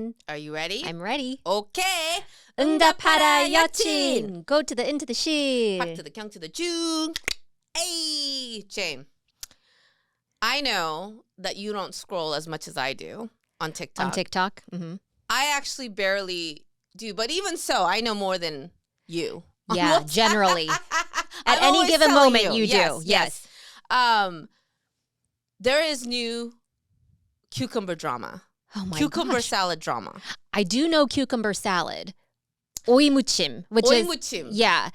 Yeochin. Are you ready? I'm ready. Okay. 응답하라 Yeochin. Go to the into the 실. Back to the kyung to the Jew. Hey, Jane. I know that you don't scroll as much as I do on TikTok. On TikTok? Mm-hmm. I actually barely do, but even so, I know more than you. Yeah, generally. At I'm any always given telling moment you do. Yes. There is new cucumber drama. Oh my Cucumber gosh. salad drama. I do know cucumber salad. 오이무침, which 오이무침. is yeah.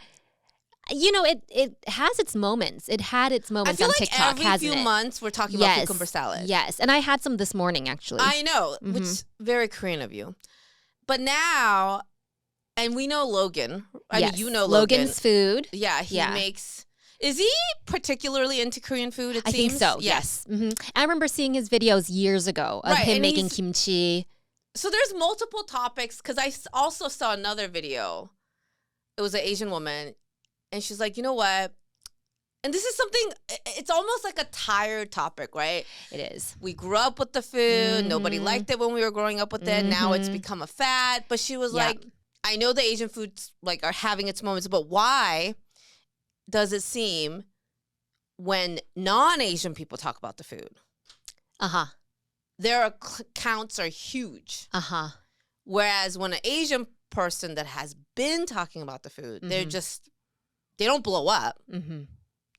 You know, it has its moments. It had its moments I feel on like TikTok, every hasn't few it? months we're talking about cucumber salad. Yes, and I had some this morning actually. I know, which is very Korean of you. But now, and we know Logan. I mean, you know Logan. Logan's food. Yeah, he makes. Is he particularly into Korean food? I think so. Yes. Mm-hmm. I remember seeing his videos years ago of him making kimchi. So there's multiple topics because I also saw another video. It was an Asian woman, and she's like, you know what? And this is something. It's almost like a tired topic, right? It is. We grew up with the food. Nobody liked it when we were growing up with it. Now it's become a fad. But she was like, I know the Asian foods like are having its moments, but why does it seem when non-Asian people talk about the food, their counts are huge. Whereas when an Asian person that has been talking about the food, they don't blow up.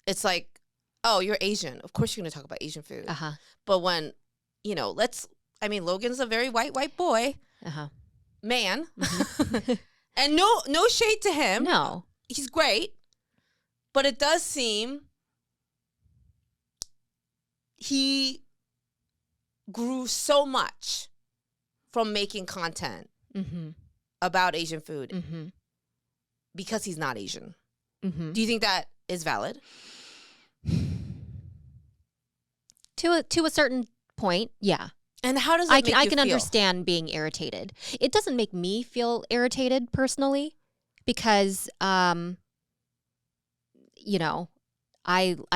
It's like, oh, you're Asian. Of course you're going to talk about Asian food. But when, Logan's a very white boy, man. And no shade to him. No. He's great. But it does seem he grew so much from making content about Asian food because he's not Asian. Do you think that is valid? To a certain point, yeah. And how does that make you feel? I can understand being irritated. It doesn't make me feel irritated personally because I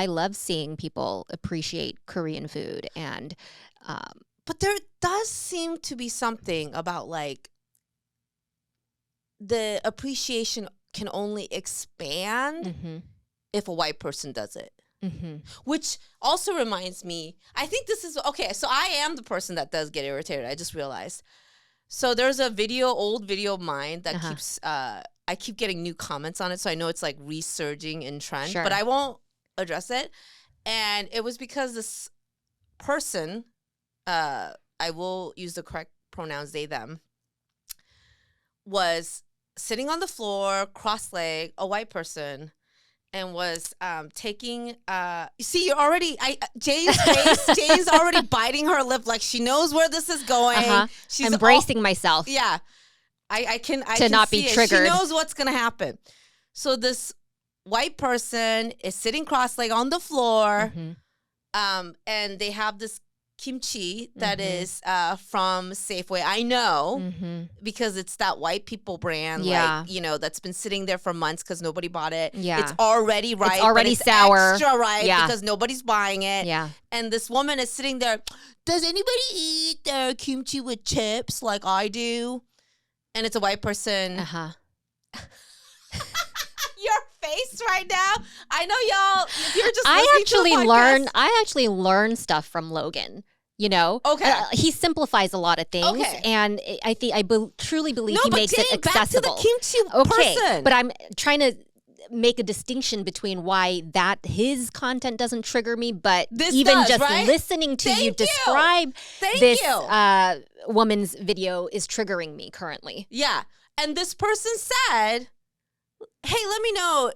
love seeing people appreciate Korean food and but there does seem to be something about like the appreciation can only expand if a white person does it. Which also reminds me, I think this is okay. So I am the person that does get irritated. I just realized. So there's a old video of mine that keeps I keep getting new comments on it, so I know it's like resurging in trend, but I won't address it. And it was because this person, I will use the correct pronouns, they, them, was sitting on the floor, cross-legged, a white person, and was taking, you see, you're already, Jane's face, Jane's already biting her lip like she knows where this is going. She's bracing myself. Yeah. I can not see be it. triggered. She knows what's going to happen. So this white person is sitting cross-legged on the floor, and they have this kimchi that is from Safeway. I know because it's that white people brand, that's been sitting there for months because nobody bought it. Yeah. It's already ripe. It's already sour. Extra ripe because nobody's buying it. Yeah. And this woman is sitting there. Does anybody eat their kimchi with chips like I do? And it's a white person. Your face right now. I know y'all. If you're just I actually learn stuff from Logan. You know, he simplifies a lot of things, and I truly believe he makes it accessible. Back to the kimchi person. But I'm trying to make a distinction between why his content doesn't trigger me, but listening to you describe this woman's video is triggering me currently. Yeah. And this person said, hey, let me know,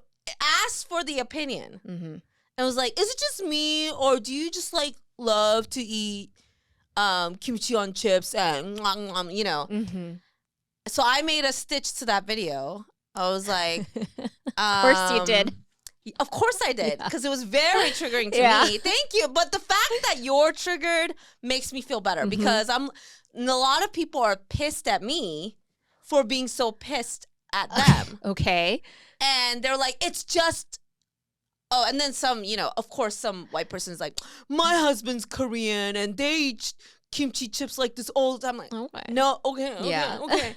ask for the opinion. And was like, is it just me or do you just like love to eat kimchi on chips and So I made a stitch to that video. I was like, of course you did. Of course I did, because it was very triggering to me. Thank you. But the fact that you're triggered makes me feel better because a lot of people are pissed at me for being so pissed at them. And they're like, it's just, and then some, of course, some white person's like, my husband's Korean and they eat kimchi chips like this all the time. I'm like, no, okay.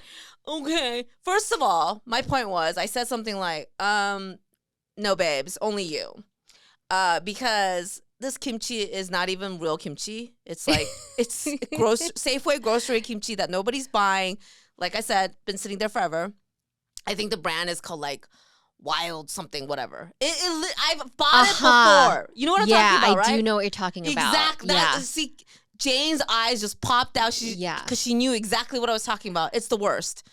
First of all, my point was, I said something like, no, babes, only you. Because this kimchi is not even real kimchi. It's like, it's Safeway grocery kimchi that nobody's buying. Like I said, been sitting there forever. I think the brand is called like Wild something, whatever. I've bought it before. You know what I'm talking about, right? I do know what you're talking about. Exactly. See, Jane's eyes just popped out. Because she knew exactly what I was talking about. It's the worst.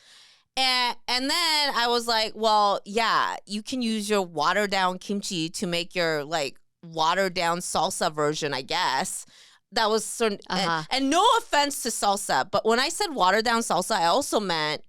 And then I was like, well, yeah, you can use your watered down kimchi to make your like watered down salsa version, I guess. That was certain. And no offense to salsa, but when I said watered down salsa, I also meant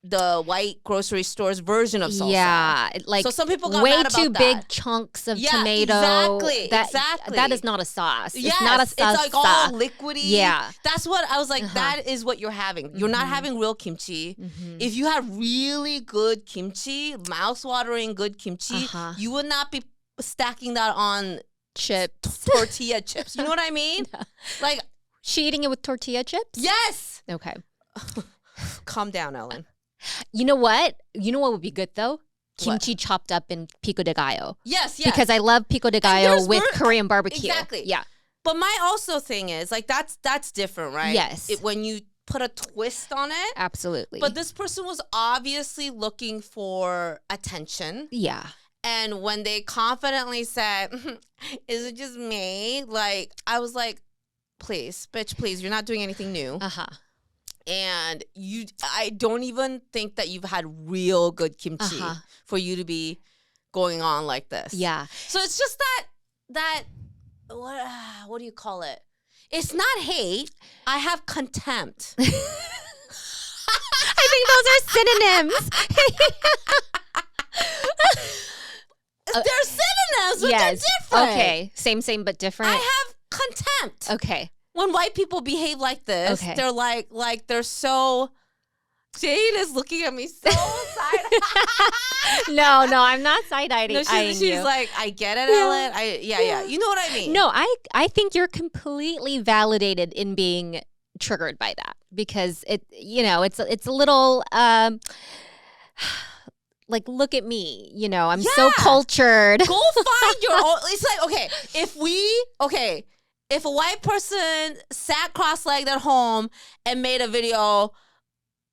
the white grocery store's version of salsa. Yeah, like, so some people got way mad about too that. Big chunks of tomato. Exactly. That is not a sauce. Yes, it's not a salsa. It's like all liquidy. Yeah. That's what I was like, that is what you're having. You're not having real kimchi. If you have really good kimchi, mouth-watering good kimchi, you would not be stacking that on chips. Tortilla chips. You know what I mean? Like, she eating it with tortilla chips? Yes. Okay. Calm down, Ellen. You know what? You know what would be good though? Kimchi chopped up in pico de gallo. Yes. Because I love pico de gallo with Korean barbecue. Exactly. Yeah. But my also thing is like that's different, right? Yes. When you put a twist on it. Absolutely. But this person was obviously looking for attention. Yeah. And when they confidently said, "Is it just me?" Like, I was like, "Please, bitch, please, you're not doing anything new." And I don't even think that you've had real good kimchi for you to be going on like this. Yeah. So it's just that what do you call it? It's not hate. I have contempt. I think those are synonyms. They're synonyms, but they're different. Okay. Same, but different. I have contempt. Okay. When white people behave like this, they're like they're so. Jane is looking at me so side. No, I'm not side-eyeing. No, she's like, I get it, Ellen. Yeah. You know what I mean? No, I think you're completely validated in being triggered by that because it's a little like, look at me, I'm so cultured. Go find your own. It's like, if a white person sat cross-legged at home and made a video,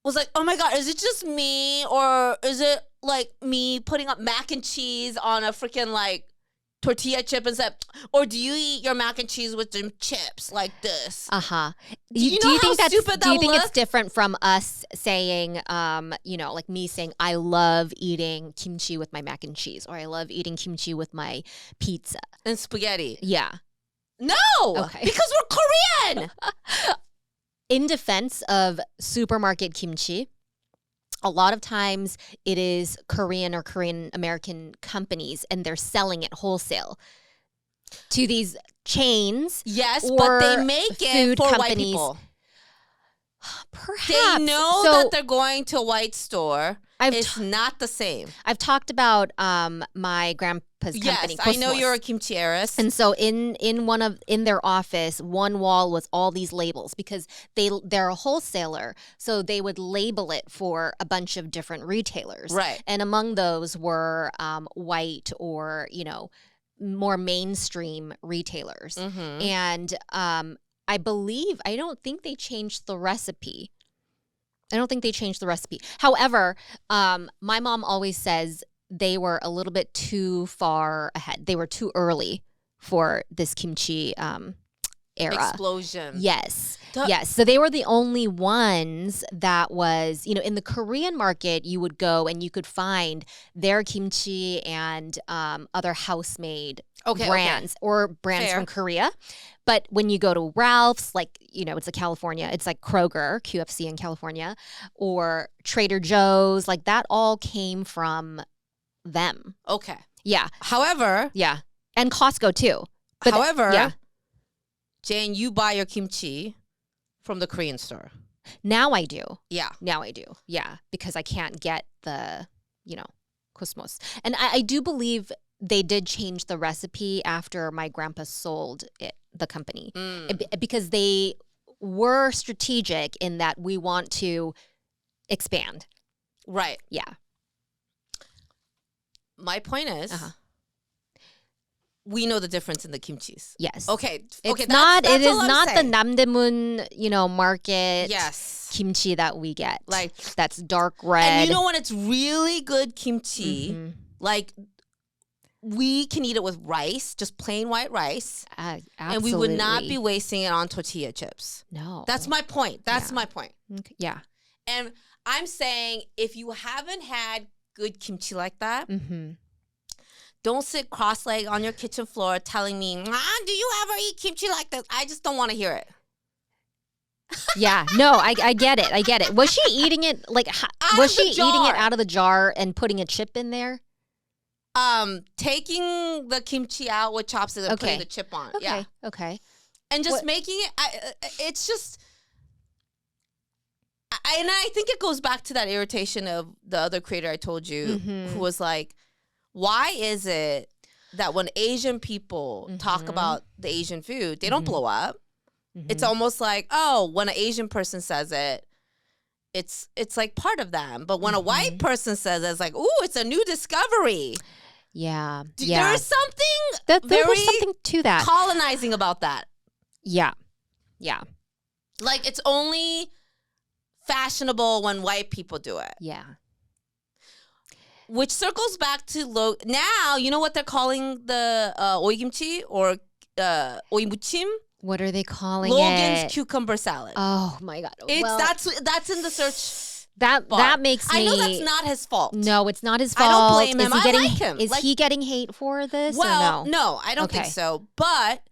was like, oh my God, is it just me? Or is it like me putting up mac and cheese on a freaking like tortilla chip and said, or do you eat your mac and cheese with some chips like this? Do you think it's different from us saying, like me saying, I love eating kimchi with my mac and cheese, or I love eating kimchi with my pizza and spaghetti? Yeah. No, because we're Korean. In defense of supermarket kimchi, a lot of times it is Korean or Korean American companies, and they're selling it wholesale to these chains. Yes, but they make it for white people. Perhaps. They know that they're going to a white store. It's not the same. I've talked about my grandpa's company. Yes, I know you're a kimchi heiress. And so in their office, one wall was all these labels because they're a wholesaler, so they would label it for a bunch of different retailers. Right. And among those were white or more mainstream retailers. And I don't think they changed the recipe. However, my mom always says they were a little bit too far ahead. They were too early for this kimchi era. Explosion. Yes. Yes. So they were the only ones that was, in the Korean market, you would go and you could find their kimchi and other house-made brands or brands from Korea. But when you go to Ralph's, like, it's like Kroger, QFC in California, or Trader Joe's, like that all came from them. Okay. Yeah. However. Yeah. And Costco too. But Jane, you buy your kimchi from the Korean store. Now I do. Yeah. Now I do. Yeah. Because I can't get the, Cosmos. And I do believe they did change the recipe after my grandpa sold the company. Because they we're strategic in that we want to expand. Right. Yeah. My point is, we know the difference in the kimchis. Yes. Okay. It's okay. not. That's it is not the saying. Namdaemun, market. Yes. Kimchi that we get. Like that's dark red. And you know when it's really good kimchi, like we can eat it with rice, just plain white rice. Absolutely. And we would not be wasting it on tortilla chips. No. That's my point. That's my point. Okay. Yeah. And I'm saying if you haven't had good kimchi like that, don't sit cross-legged on your kitchen floor telling me, do you ever eat kimchi like this? I just don't want to hear it. Yeah, no, I get it. I get it. Was she eating it was she eating it out of the jar and putting a chip in there? Taking the kimchi out with chopsticks and putting the chip on. Okay. Yeah. Okay. And just making it, it's just, and I think it goes back to that irritation of the other creator I told you who was like, why is it that when Asian people talk about the Asian food, they don't blow up? It's almost like, oh, when an Asian person says it, it's like part of them. But when a white person says it, it's like, ooh, it's a new discovery. Yeah. There is something there's something to that. Colonizing about that. Yeah. Yeah. Like it's only fashionable when white people do it. Yeah. Which circles back to now, you know what they're calling the oigimchi or oimuchim? What are they calling Logan's cucumber salad. Oh my God. That's in the search. That makes me. I know that's not his fault. No, it's not his fault. I don't blame him. I like him. Is he getting hate for this? Well, or no? No, I don't think so. But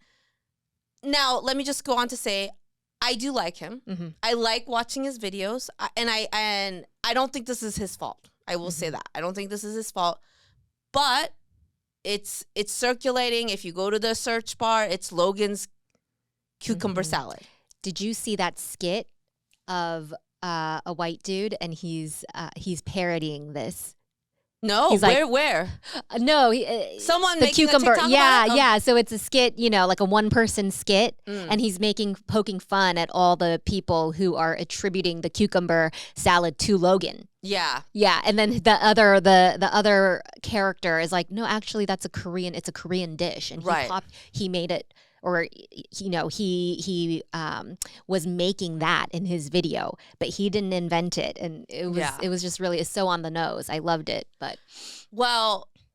now let me just go on to say, I do like him. I like watching his videos, and I don't think this is his fault. I will say that. I don't think this is his fault. But it's circulating. If you go to the search bar, it's Logan's cucumber salad. Did you see that skit of a white dude and he's parodying this? No, he's where? No, someone the making cucumber. A TikTok yeah, about it? yeah. So it's a skit, like a one-person skit, and he's poking fun at all the people who are attributing the cucumber salad to Logan. Yeah, yeah. And then the other character is like, no, actually, it's a Korean dish, and he made it. Or, he was making that in his video, but he didn't invent it. And it was just really so on the nose. I loved it. But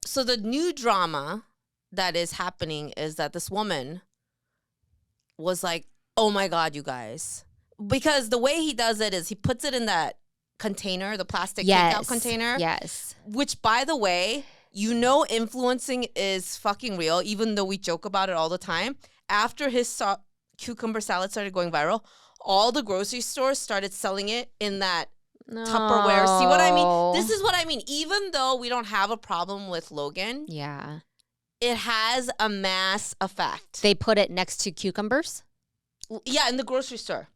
so the new drama that is happening is that this woman was like, oh my God, you guys. Because the way he does it is he puts it in that container, the plastic takeout container. Yes. Which, by the way, influencing is fucking real, even though we joke about it all the time. After his cucumber salad started going viral, all the grocery stores started selling it in that Tupperware. See what I mean? This is what I mean. Even though we don't have a problem with Logan, it has a mass effect. They put it next to cucumbers? Yeah, in the grocery store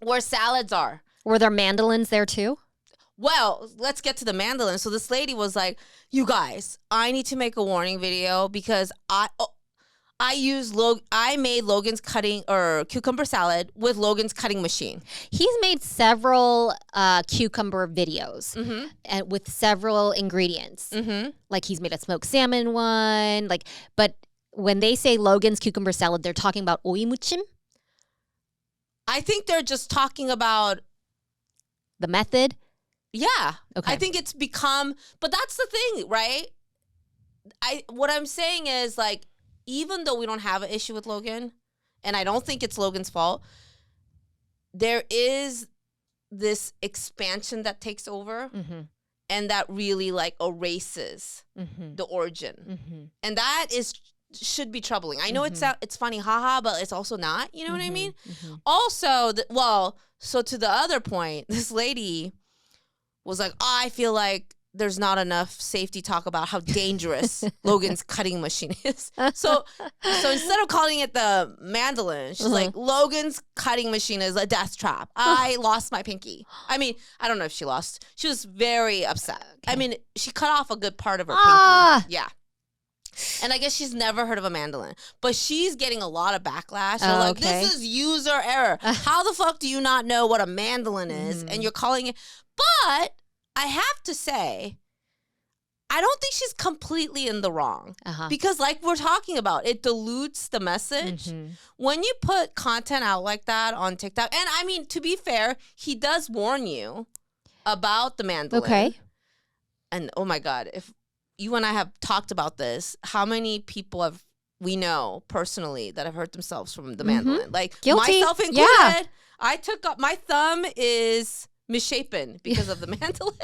where salads are. Were there mandolins there too? Well, let's get to the mandolin. So this lady was like, you guys, I need to make a warning video because I made Logan's cucumber salad with Logan's cutting machine. He's made several cucumber videos and with several ingredients. Like he's made a smoked salmon one. But when they say Logan's cucumber salad, they're talking about oimuchim. I think they're just talking about the method. Yeah. Okay. I think it's become, but that's the thing, right? What I'm saying is like, even though we don't have an issue with Logan, and I don't think it's Logan's fault, there is this expansion that takes over and that really like erases the origin. And that should be troubling. I know it's funny, haha, but it's also not, you know what I mean? Also, so to the other point, this lady was like, I feel like there's not enough safety talk about how dangerous Logan's cutting machine is. So instead of calling it the mandolin, she's like, Logan's cutting machine is a death trap. I lost my pinky. I mean, I don't know if she lost. She was very upset. Okay. I mean, she cut off a good part of her pinky. Yeah. And I guess she's never heard of a mandolin. But she's getting a lot of backlash. They're like, this is user error. How the fuck do you not know what a mandolin is? And you're calling it. But I have to say, I don't think she's completely in the wrong. Because like we're talking about, it dilutes the message. When you put content out like that on TikTok, and I mean, to be fair, he does warn you about the mandolin. Okay. And oh my God, if you and I have talked about this, how many people we know personally that have hurt themselves from the mandolin? Like guilty. Myself included. Yeah. I took up, my thumb is misshapen because of the mandolin.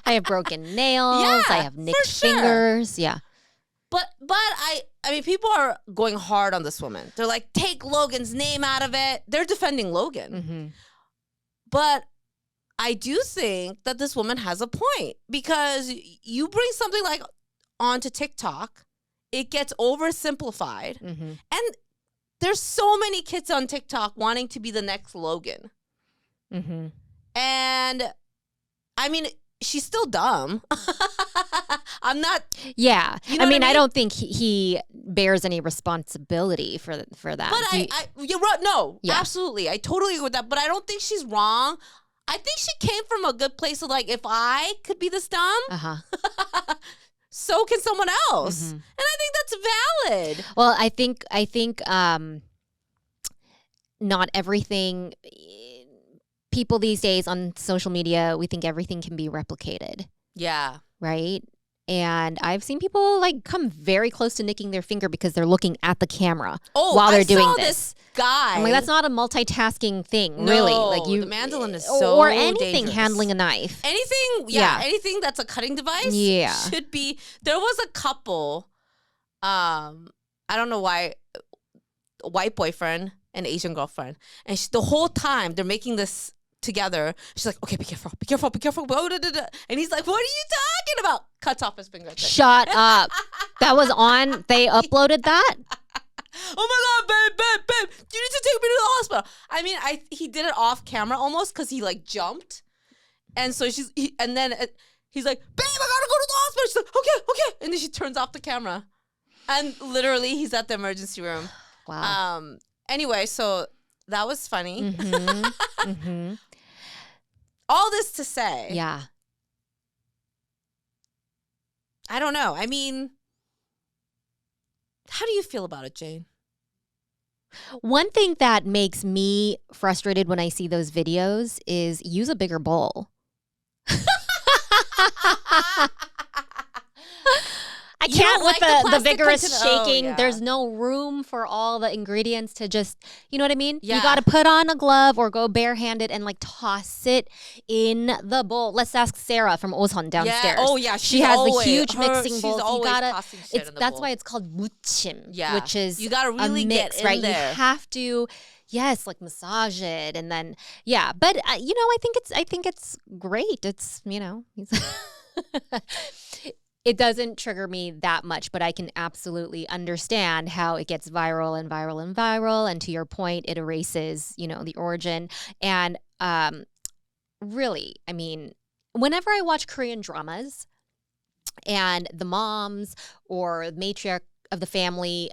I have broken nails. I have nicked fingers. Yeah. But I mean, people are going hard on this woman. They're like, take Logan's name out of it. They're defending Logan. But I do think that this woman has a point, because you bring something like onto TikTok, it gets oversimplified. And there's so many kids on TikTok wanting to be the next Logan. And I mean, she's still dumb. I'm not. Yeah. You know I mean, I don't think he bears any responsibility for that. But you're right. No, absolutely. I totally agree with that. But I don't think she's wrong. I think she came from a good place of like, if I could be this dumb, so can someone else. And I think that's valid. Well, I think not everything. People these days on social media, we think everything can be replicated. Yeah. Right? And I've seen people like come very close to nicking their finger because they're looking at the camera while they're doing this. Guy. I'm like, that's not a multitasking thing, really. Like the mandolin is so or anything dangerous. Handling a knife. Anything, anything that's a cutting device should be. There was a couple, I don't know why, a white boyfriend and Asian girlfriend. And the whole time they're making this together, she's like, okay, be careful. And he's like, what are you talking about? Cuts off his finger. Shut up. That was on, they uploaded that? Oh my God, babe, you need to take me to the hospital. I mean, he did it off camera almost, because he like jumped. And so he's like, babe, I gotta go to the hospital. She's like, okay. And then she turns off the camera. And literally he's at the emergency room. Wow. Anyway, so that was funny. All this to say. Yeah. I don't know. I mean, how do you feel about it, Jane? One thing that makes me frustrated when I see those videos is use a bigger bowl. I can't with the vigorous shaking. There's no room for all the ingredients to just, you know what I mean? Yeah. You got to put on a glove or go barehanded and like toss it in the bowl. Let's ask Sarah from Osan downstairs. Yeah. Oh yeah, she has the huge mixing bowl. She's always tossing shit in the bowl. That's why it's called muchim, which is you got to really a mix, get in right? there. You have to. Yes, like massage it, and then but I think it's great. It's it doesn't trigger me that much, but I can absolutely understand how it gets viral and viral and viral. And to your point, it erases, the origin. And really, I mean, whenever I watch Korean dramas and the moms or matriarch of the family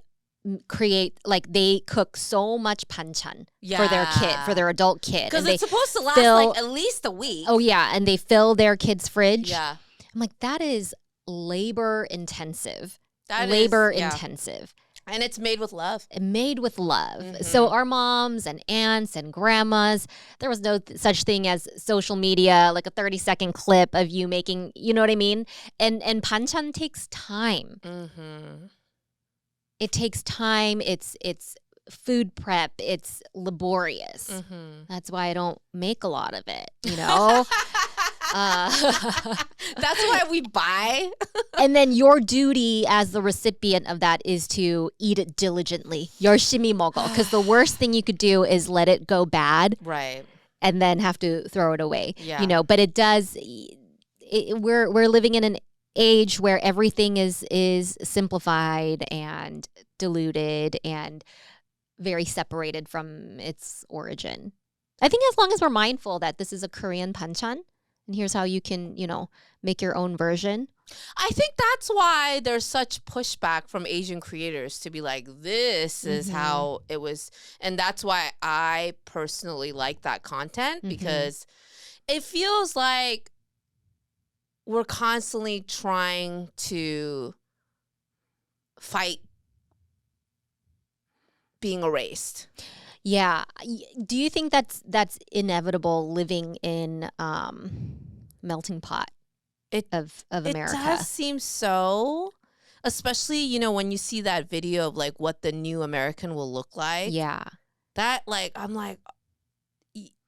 create, like, they cook so much banchan for their kid, for their adult kid. Because it's supposed to last like at least a week. Oh, yeah. And they fill their kid's fridge. Yeah. I'm like, that is labor intensive. Intensive. And it's made with love. Mm-hmm. So our moms and aunts and grandmas, there was no such thing as social media, like a 30-second clip of you making, you know what I mean? And banchan takes time. Mm-hmm. It takes time. It's food prep. It's laborious. Mm-hmm. That's why I don't make a lot of it, That's why we buy. And then your duty as the recipient of that is to eat it diligently. 열심히 먹어. Because the worst thing you could do is let it go bad. Right. And then have to throw it away. Yeah. But it does. We're living in an age where everything is simplified and diluted and very separated from its origin. I think as long as we're mindful that this is a Korean banchan, And here's how you can, make your own version. I think that's why there's such pushback from Asian creators to be like, this is how it was. And that's why I personally like that content, because it feels like we're constantly trying to fight being erased. Yeah. Do you think that's inevitable living in melting pot of America? It does seem so. Especially, when you see that video of like what the new American will look like. Yeah. That I'm like,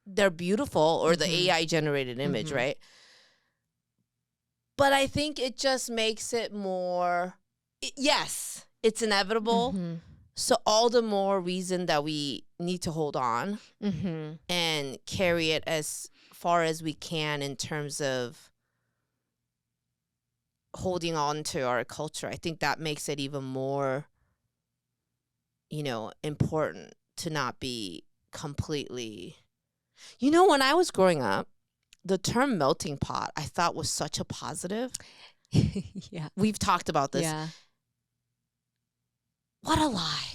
they're beautiful, or the AI generated image, right? But I think it just makes it more, yes, it's inevitable. So all the more reason that we need to hold on and carry it as far as we can in terms of holding on to our culture. I think that makes it even more, important to not be completely. When I was growing up, the term melting pot I thought was such a positive. Yeah. We've talked about this. Yeah. What a lie.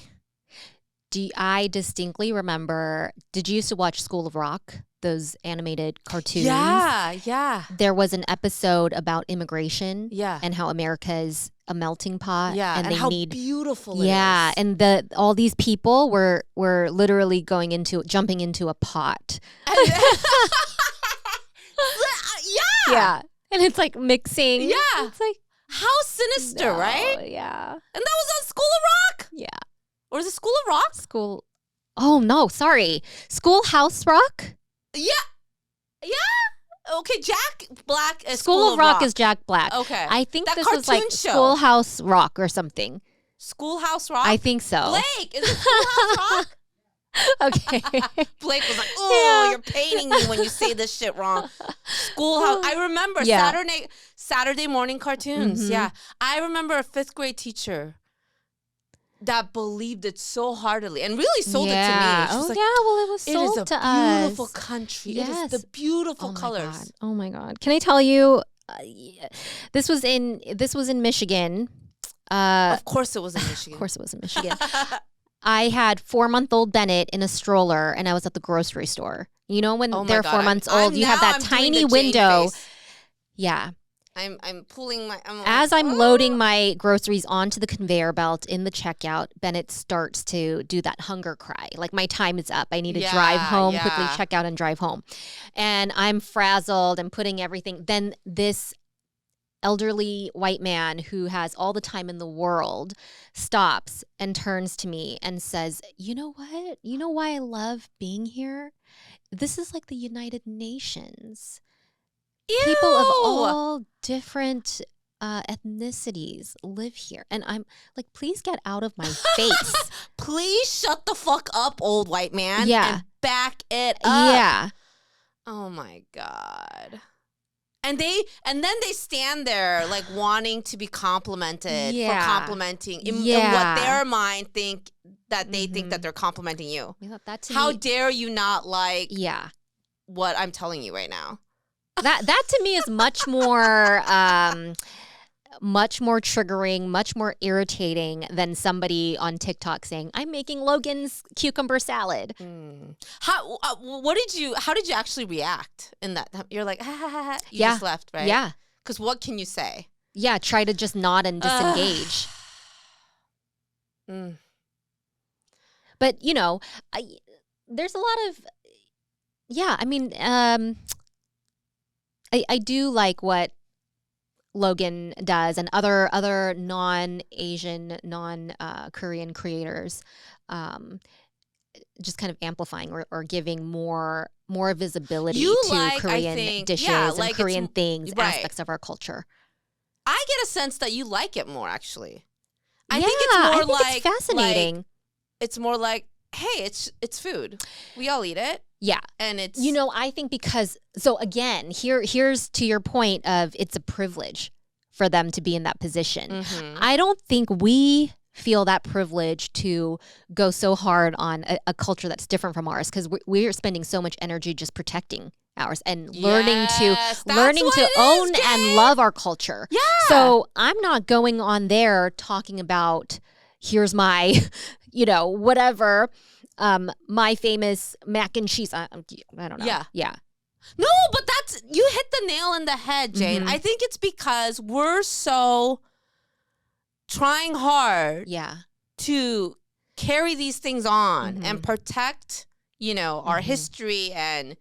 I distinctly remember, did you used to watch School of Rock? Those animated cartoons? Yeah. There was an episode about immigration. Yeah. And how America is a melting pot. Yeah. And how beautiful it is. Yeah. And all these people were literally jumping into a pot. Yeah. And it's like mixing. Yeah. It's like, how sinister, right? Yeah. And that was on School of Rock? Yeah. Or is it School of Rock? Oh, no, sorry. Schoolhouse Rock? Yeah. Okay, Jack Black is School of Rock is Jack Black. Okay. I think that this was like show. Schoolhouse Rock or something. Schoolhouse Rock? I think so. Blake, is it Schoolhouse Rock? Okay. Blake was like, oh, you're painting me when you say this shit wrong. Schoolhouse. I remember Saturday morning cartoons. Yeah. I remember a 5th grade teacher that believed it so heartily and really sold it to me. It was sold to us. It is a beautiful country. Yes. It is the beautiful colors. Oh my God. Can I tell you, this was in Michigan. Of course it was in Michigan. Of course it was in Michigan. I had 4-month-old Bennett in a stroller, and I was at the grocery store. When they're 4 months old, you have that tiny window. Yeah. I'm pulling my. As I'm loading my groceries onto the conveyor belt in the checkout, Bennett starts to do that hunger cry. Like, my time is up. I need to drive home, quickly check out and drive home. And I'm frazzled and putting everything. Then this elderly white man who has all the time in the world stops and turns to me and says, you know what? You know why I love being here? This is like the United Nations. Ew. People of all different ethnicities live here. And I'm like, please get out of my face. Please shut the fuck up, old white man. Yeah. And back it up. Yeah. Oh my God. And then they stand there like wanting to be complimented for complimenting in what their mind think that they think that they're complimenting you. How dare you not like what I'm telling you right now? That to me is much more triggering, much more irritating than somebody on TikTok saying, "I'm making Logan's cucumber salad." How did you actually react in that? You're like, ha ha ha ha. You just left, right? Yeah. Because what can you say? Yeah, try to just nod and disengage. But there's a lot of I mean, I do like what Logan does and other non-Asian, non-Korean creators, just kind of amplifying or giving more visibility to Korean dishes and Korean things, aspects of our culture. I get a sense that you like it more, actually. I think it's fascinating. Like, it's more like, hey, it's food. We all eat it. Yeah. And it's... I think because... So again, here's to your point of it's a privilege for them to be in that position. I don't think we feel that privilege to go so hard on a culture that's different from ours because we're spending so much energy just protecting ours and learning to own and love our culture. Yeah. So I'm not going on there talking about here's my, whatever, my famous mac and cheese. I don't know. Yeah. No, but you hit the nail on the head, Jane. I think it's because we're so trying hard to carry these things on and protect, our history and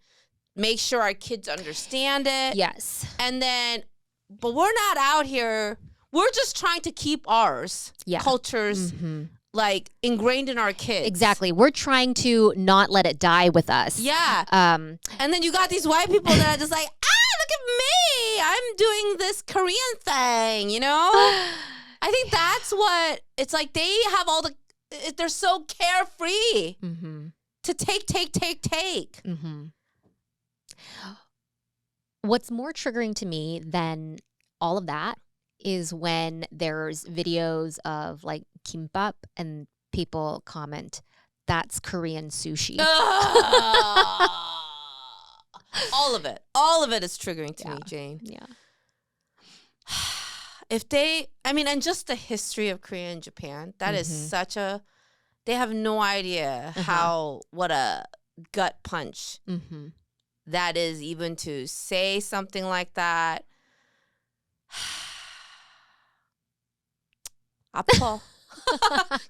make sure our kids understand it. Yes. And then, but we're not out here. We're just trying to keep ours, cultures, like ingrained in our kids. Exactly. We're trying to not let it die with us. Yeah. And then you got these white people that are just like, look at me. I'm doing this Korean thing, I think that's what it's like. They have they're so carefree to take. What's more triggering to me than all of that is when there's videos of like kimbap and people comment, that's Korean sushi. All of it is triggering to me, Jane. Yeah. And just the history of Korea and Japan, that is they have no idea what a gut punch that is, even to say something like that. 아파.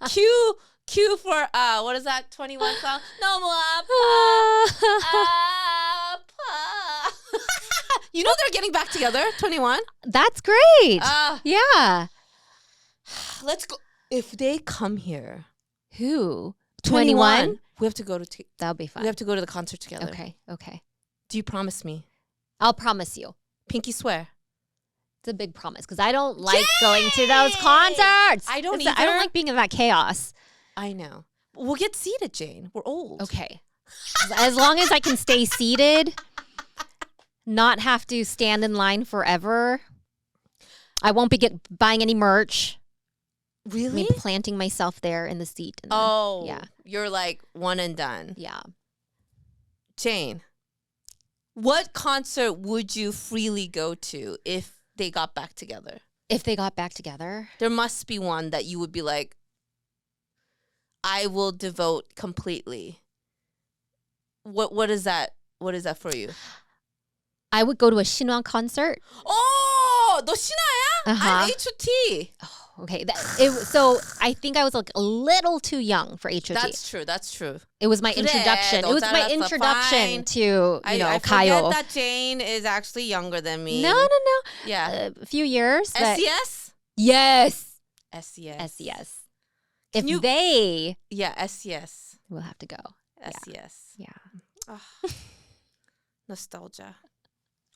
Cue for what is that 21 song? 너무 아파. They're getting back together, 21. That's great. Yeah. Let's go. If they come here, who? 21? We have to go to. That'll be fun. We have to go to the concert together. Okay. Do you promise me? I'll promise you. Pinky swear. It's a big promise because I don't like going to those concerts. I don't either. I don't like being in that chaos. I know. We'll get seated, Jane. We're old. Okay. As long as I can stay seated, not have to stand in line forever. I won't be buying any merch. Really? Maybe planting myself there in the seat. And yeah. You're like one and done. Yeah. Jane, what concert would you freely go to if they got back together? If they got back together? There must be one that you would be like, I will devote completely. What is that? What is that for you? I would go to a Shinhwa concert. Oh, 너 신화야? I'm HOT. Oh, okay. So I think I was like a little too young for HOT. That's true. It was my introduction. It was my introduction to, I Kayo. forget that Jane is actually younger than me. No. Yeah. A few years. SES? Yes. SES. Yeah, SES. We'll have to go. SES. Yeah. Oh, nostalgia.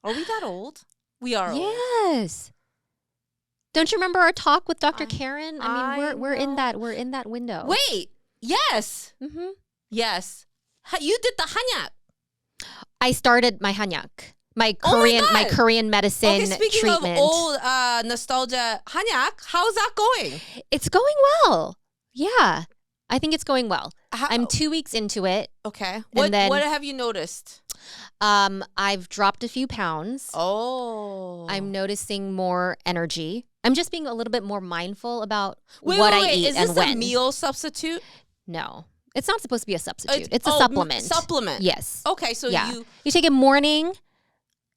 Are we that old? We are old. Yes. Don't you remember our talk with Dr. Karen? I mean, we're in that window. Wait. Yes. Yes. You did the hanyak. I started my hanyak. My Korean medicine speaking treatment. Of old nostalgia, hanyak, how's that going? It's going well. Yeah. I think it's going well. I'm 2 weeks into it. Okay. What have you noticed? I've dropped a few pounds. Oh. I'm noticing more energy. I'm just being a little bit more mindful about what I eat and when. Is this a meal substitute? No. It's not supposed to be a substitute. It's a supplement. Supplement. Yes. Okay, so you take it morning,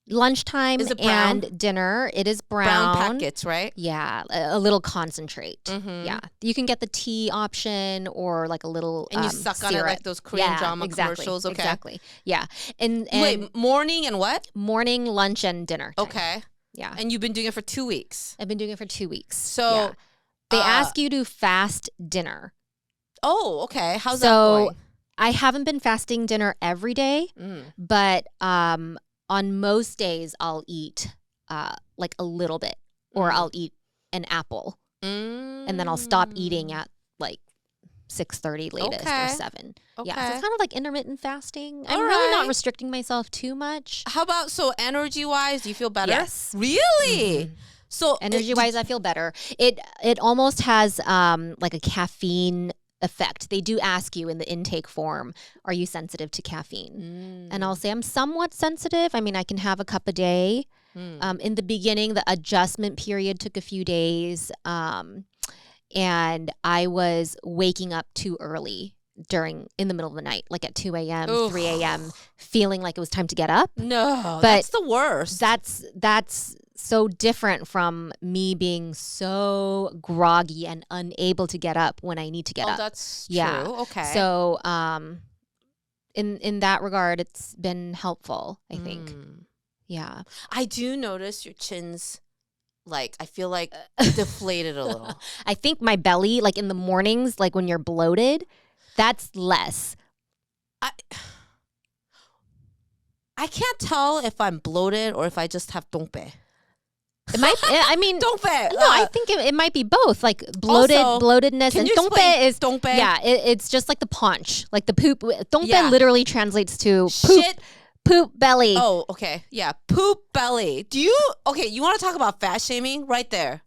lunchtime, and dinner. It is brown. Brown packets, right? Yeah, a little concentrate. Yeah, you can get the tea option or like a little and you suck syrup. on it like those Korean drama commercials. Okay, exactly. Yeah, and wait, morning and what? Morning, lunch, and dinner time. Okay. Yeah, and you've been doing it for 2 weeks. I've been doing it for 2 weeks. So they ask you to fast dinner. Oh, okay. How's that going? I haven't been fasting dinner every day, but on most days I'll eat like a little bit, or I'll eat an apple, and then I'll stop eating at like 6:30 latest or 7. Okay. Yeah, so it's kind of like intermittent fasting. I'm really not restricting myself too much. How about energy-wise? Do you feel better? Yes. Really? So energy-wise, I feel better. It almost has like a caffeine effect. They do ask you in the intake form, are you sensitive to caffeine? And I'll say I'm somewhat sensitive. I mean, I can have a cup a day. In the beginning, the adjustment period took a few days. And I was waking up too early in the middle of the night, like at 2 a.m., 3 a.m., feeling like it was time to get up. No, that's the worst. That's so different from me being so groggy and unable to get up when I need to get up. That's true. Yeah. Okay. So in that regard, it's been helpful, I think. Yeah. I do notice your chin's, like, I feel like deflated a little. I think my belly, like in the mornings, like when you're bloated, that's less. I can't tell if I'm bloated or if I just have dongpe. It might. I mean, dongpe. No, I think it might be both. Like bloatedness, and dongpe is dongpe? Yeah, it's just like the paunch, like the poop. Dongpe literally translates to poop belly. Oh, okay. Yeah, poop belly. You want to talk about fat shaming? Right there.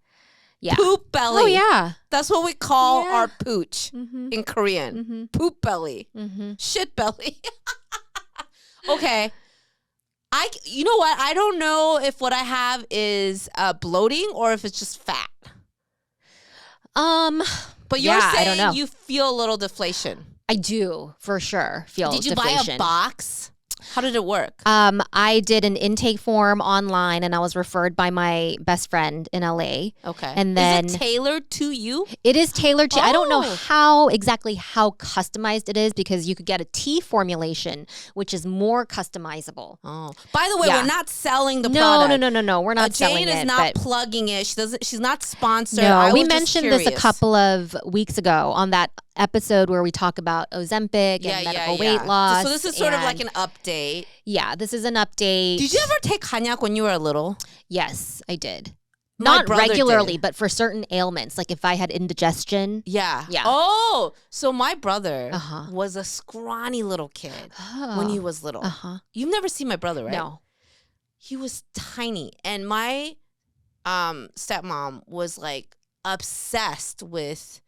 Yeah. Poop belly. Oh, yeah. That's what we call our pooch in Korean. Poop belly. Shit belly. Okay. You know what? I don't know if what I have is bloating or if it's just fat. But you're saying I don't know. You feel a little deflation. I do, for sure, feel deflation. Did you buy a box? How did it work? I did an intake form online, and I was referred by my best friend in LA. Okay. And then is it tailored to you? It is tailored to. I don't know how customized it is, because you could get a tea formulation, which is more customizable. Oh, by the way, we're not selling the product. No. We're not selling it. Jane is not plugging it. She's not sponsored. No, we mentioned this a couple of weeks ago on that episode where we talk about Ozempic and medical weight loss. So this is sort of like an update. Yeah, this is an update. Did you ever take hanyak when you were little? Yes, I did. Not regularly, but for certain ailments, like if I had indigestion. Yeah. Oh, so my brother was a scrawny little kid when he was little. You've never seen my brother, right? No. He was tiny, and my stepmom was like obsessed with.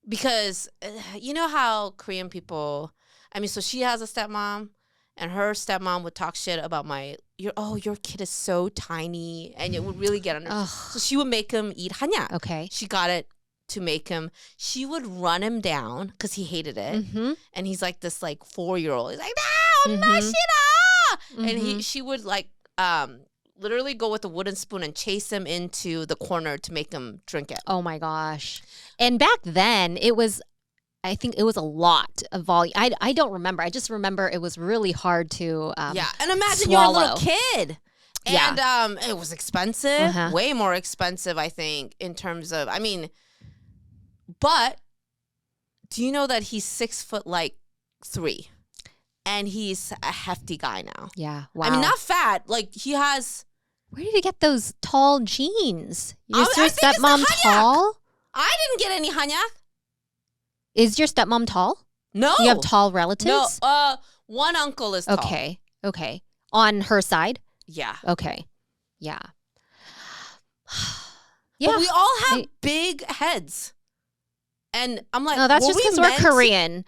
Because you know how Korean people, so she has a stepmom, and her stepmom would talk shit about your kid is so tiny, and it would really get under. So she would make him eat hanyak. Okay. She got it to make him. She would run him down because he hated it, and he's like this 4-year-old. He's like, no, mashira, and she would literally go with a wooden spoon and chase him into the corner to make him drink it. Oh my gosh. And back then I think it was a lot of volume. I don't remember. I just remember it was really hard to and imagine swallow. You're a little kid. And it was expensive. Way more expensive, I think, in terms of, but do you know that he's 6'3", and he's a hefty guy now? Yeah. Wow. Not fat. He has. Where did he get those tall jeans? Is your stepmom tall? I didn't get any hanyak. Is your stepmom tall? No. You have tall relatives? No. One uncle is tall. Okay. On her side? Yeah. Okay. Yeah. But we all have big heads. And I'm like, no, that's just because we're Korean.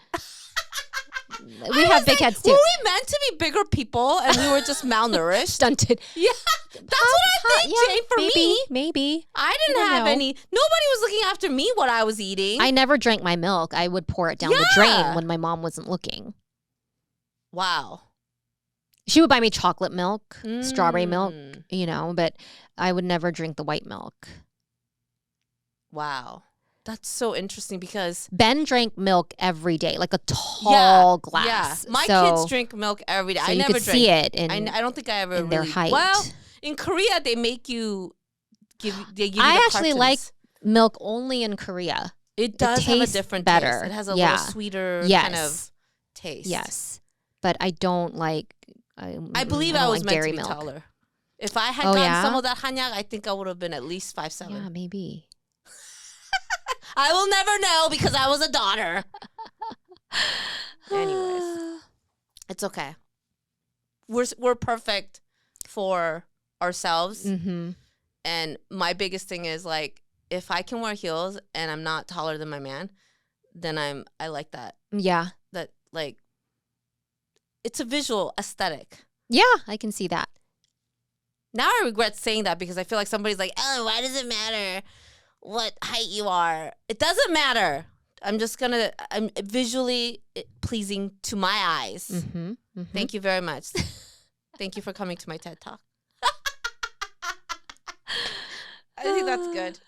We have big heads too. Were we meant to be bigger people and we were just malnourished? Stunted. Yeah. That's what I think, Jane, for me. Maybe. I didn't have any. Nobody was looking after me what I was eating. I never drank my milk. I would pour it down the drain when my mom wasn't looking. Wow. She would buy me chocolate milk, strawberry milk, but I would never drink the white milk. Wow. That's so interesting because Ben drank milk every day, like a tall glass. Yeah, my kids drink milk every day. So I you never could drank. See it I don't think I ever in their height. Well, in Korea they make you give you the I actually cartons. like milk only in Korea. It does have a different better. taste. It has a little sweeter kind of taste. Yes, but I don't like. I believe I was meant to be taller. If I had gotten some of that hanyak, I think I would have been at least 5'7". Yeah, maybe. I will never know because I was a daughter. Anyways, it's okay. We're perfect for ourselves. And my biggest thing is if I can wear heels and I'm not taller than my man, then I like that. Yeah. That like it's a visual aesthetic. Yeah, I can see that. Now I regret saying that because I feel like somebody's like, oh, why does it matter what height you are? It doesn't matter. I'm visually pleasing to my eyes. Mm-hmm, mm-hmm. Thank you very much. Thank you for coming to my TED Talk. I think that's good.